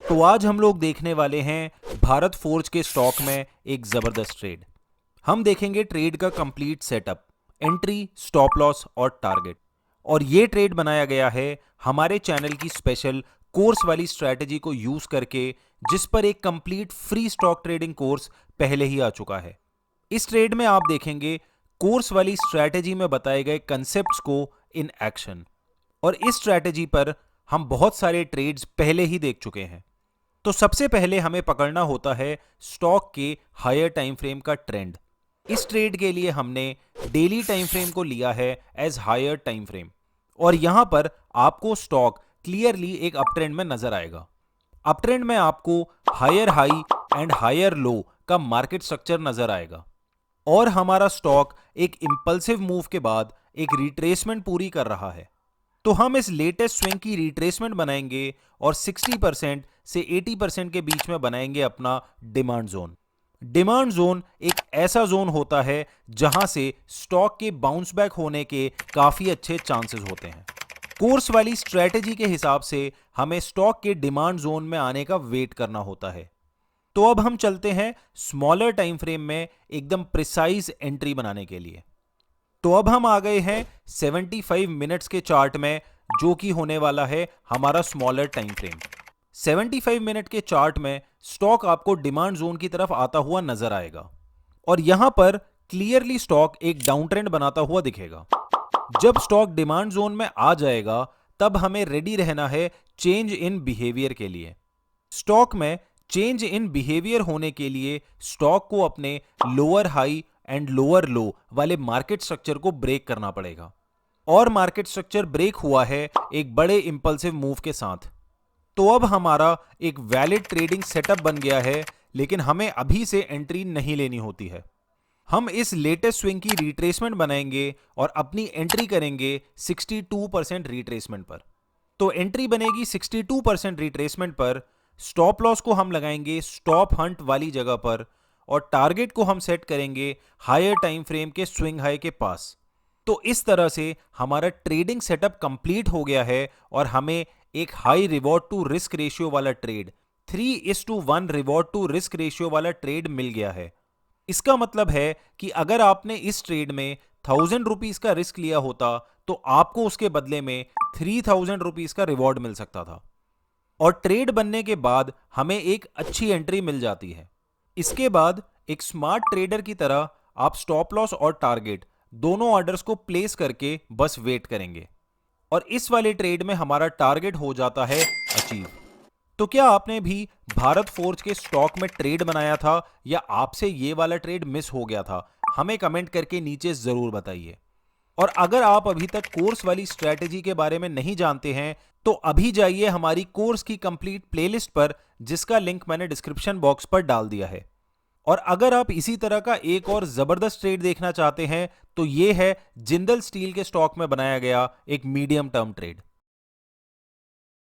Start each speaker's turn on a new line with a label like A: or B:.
A: तो आज हम लोग देखने वाले हैं भारत फोर्ज के स्टॉक में एक जबरदस्त ट्रेड। हम देखेंगे ट्रेड का complete setup, entry, stop loss और टारगेट। और ये ट्रेड बनाया गया है हमारे चैनल की स्पेशल कोर्स वाली स्ट्रैटेजी को यूज करके, जिस पर एक complete free stock trading course पहले ही आ चुका है। इस ट्रेड में आप देखेंगे कोर्स वाली स्ट्रैटेजी में बताए गए कंसेप्ट्स को इन एक्शन। और इस स्ट्रैटेजी पर हम बहुत सारे ट्रेड्स पहले ही देख चुके हैं। तो सबसे पहले हमें पकड़ना होता है स्टॉक के हायर टाइम फ्रेम का ट्रेंड। इस ट्रेड के लिए हमने डेली टाइम फ्रेम को लिया है एज हायर टाइम फ्रेम, और यहां पर आपको स्टॉक क्लियरली एक अप ट्रेंड में नजर आएगा। अप ट्रेंड में आपको higher high and higher low का मार्केट स्ट्रक्चर नजर आएगा, और हमारा स्टॉक एक इंपल्सिव मूव के बाद एक रिट्रेसमेंट पूरी कर रहा है। तो हम इस लेटेस्ट स्विंग की रिट्रेसमेंट बनाएंगे और 60% से 80% के बीच में बनाएंगे अपना डिमांड जोन। डिमांड जोन एक ऐसा जोन होता है जहां से स्टॉक के बाउंस बैक होने के काफी अच्छे चांसेस होते हैं। कोर्स वाली स्ट्रेटेजी के हिसाब से हमें स्टॉक के डिमांड जोन में आने का वेट करना होता है। तो अब हम चलते हैं स्मॉलर टाइम फ्रेम में एकदम प्रिसाइज एंट्री बनाने के लिए। तो अब हम आ गए हैं 75 मिनट्स के चार्ट में, जो कि होने वाला है हमारा स्मॉलर टाइम फ्रेम। 75 मिनट के चार्ट में स्टॉक आपको डिमांड जोन की तरफ आता हुआ नजर आएगा, और यहां पर क्लियरली स्टॉक एक डाउन ट्रेंड बनाता हुआ दिखेगा। जब स्टॉक डिमांड जोन में आ जाएगा तब हमें रेडी रहना है चेंज इन बिहेवियर के लिए। स्टॉक में चेंज इन बिहेवियर होने के लिए स्टॉक को अपने लोअर हाई एंड लोअर लो वाले मार्केट स्ट्रक्चर को ब्रेक करना पड़ेगा, और मार्केट स्ट्रक्चर ब्रेक हुआ है एक बड़े इंपल्सिव मूव के साथ। तो अब हमारा एक वैलिड ट्रेडिंग सेटअप बन गया है, लेकिन हमें अभी से एंट्री नहीं लेनी होती है। हम इस लेटेस्ट स्विंग की रिट्रेसमेंट बनाएंगे और अपनी एंट्री करेंगे 62% रिट्रेसमेंट पर। तो एंट्री बनेगी 62% रिट्रेसमेंट पर। स्टॉप लॉस को हम लगाएंगे स्टॉप हंट वाली जगह पर, और टारगेट को हम सेट करेंगे हायर टाइम फ्रेम के स्विंग हाई के पास। तो इस तरह से हमारा ट्रेडिंग सेटअप कंप्लीट हो गया है, और हमें एक high reward to risk ratio वाला trade, 3:1 reward to risk ratio वाला ट्रेड मिल गया है। इसका मतलब है कि अगर आपने इस ट्रेड में 1000 रुपीज का रिस्क लिया होता तो आपको उसके बदले में 3000 रुपीज का रिवॉर्ड मिल सकता था, और ट्रेड बनने के बाद हमें एक अच्छी एंट्री मिल जाती है। इसके बाद एक स्मार्ट ट्रेडर की तरह आप स्टॉप लॉस और टारगेट दोनों ऑर्डर्स को प्लेस करके बस वेट करेंगे, और इस वाले ट्रेड में हमारा टारगेट हो जाता है अचीव। तो क्या आपने भी भारत फोर्ज के स्टॉक में ट्रेड बनाया था, या आपसे ये वाला ट्रेड मिस हो गया था? हमें कमेंट करके नीचे जरूर बताइए। और अगर आप अभी तक कोर्स वाली स्ट्रैटेजी के बारे में नहीं जानते हैं तो अभी जाइए हमारी कोर्स की कंप्लीट प्लेलिस्ट पर, जिसका लिंक मैंने डिस्क्रिप्शन बॉक्स पर डाल दिया है। और अगर आप इसी तरह का एक और जबरदस्त ट्रेड देखना चाहते हैं तो ये है जिंदल स्टील के स्टॉक में बनाया गया एक मीडियम टर्म ट्रेड।